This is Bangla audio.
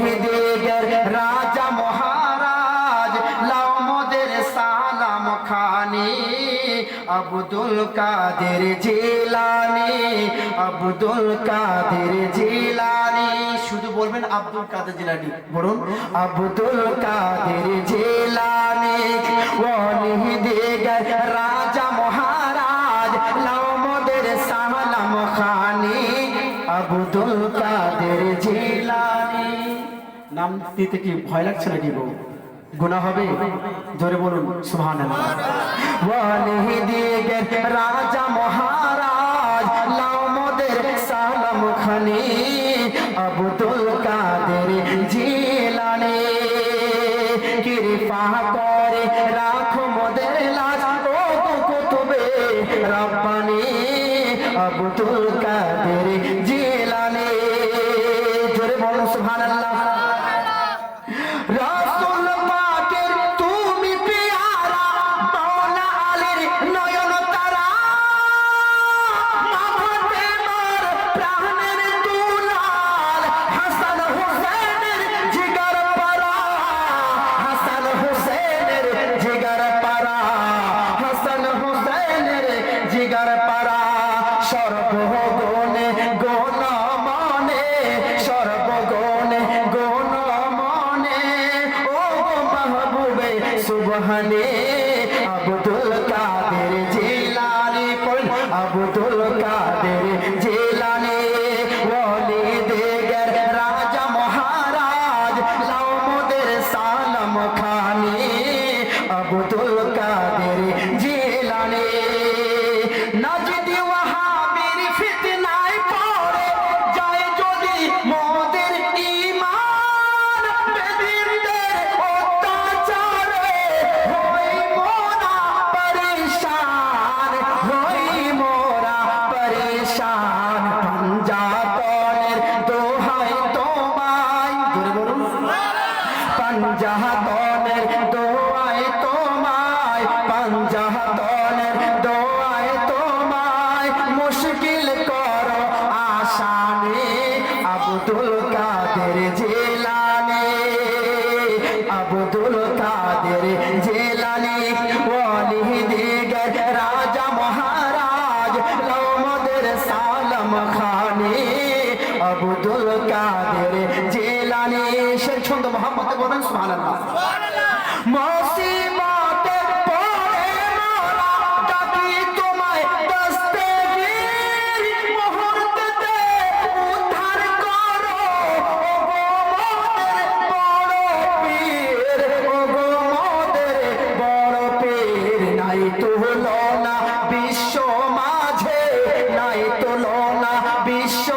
দিগের রাজা মহারাজ লাও মোদের সালাম খানি আব্দুল কাদের জিলানি আব্দুল কাদের জিলানি শুধু বলবেন আব্দুল কাদের জিলানি বলুন আব্দুল কাদের জিলানি ওলি দিগের রাজা মহারাজ লাও মোদের সালাম খানি আব্দুল কাদের জিলানি নাম দিতে কি ভয় লাগছে নাকি গো গুনাহ হবে জোরে বলুন সুবহানাল্লাহ ওয়ালি দিগের রাজা মহারাজ লাও মোদের সালাম খানি আব্দুল কাদের জিলানি কৃপা করে রাখো মোদের লাজ ও কুতুবে রব্বানি আব্দুল কাদের জিলানি জোরে বলুন সুবহানাল্লাহ রাসূল পাকের তুমি পিয়ারা মাওলা আলীর নয়ন তারা মাহবুবে মার প্রাণের দুলাল হাসান হুসাইনের জিগার পারা হাসান হুসাইনের জিগার পারা হাসান হুসাইনের জিগার পারা সর্বগুণে গুণমানে সর্বগুণে গুণমানে ও মাহবুবে সুবহানে আব্দুল কাদের জিলানি আব্দুল কাদের জিলানি ওলি দিগের রাজা মহারাজ লাও মোদের সালাম খানি আব্দুল কাদের জিলানি নাজিদ ওয়াহাবীর ফিতনায় পড়ে যায় যদি মোদের ঈমান বেদিনদের অত্যাচারে হই মোরা পরেশান হই মোরা পরেশান পাঞ্জাতনের দোহাই তোমায় জোরে বলুন পাঞ্জাতনের দোহাই তোমায় পাঞ্জাতনের দোহাই তোমায় মুশকিল করো আসানে আব্দুল কাদের জিলানি আব্দুল কাদের জিলানি ওলি দিগের রাজা মহারাজ লাও মোদের সালাম খানি আব্দুল কাদের জিলানি শের ছন্দ মোহাম্মদ বলেন সুবহানাল্লাহ মুসিবতে পড়ে মোরা ডাকি তোমায় দস্তগীর মুহূর্তেতে উদ্ধার করো ও গো মোদের বড় পীর ও গো মোদের বড় পীর নাই তুলনা বিশ্ব মাঝে নাই তুলনা বিশ্ব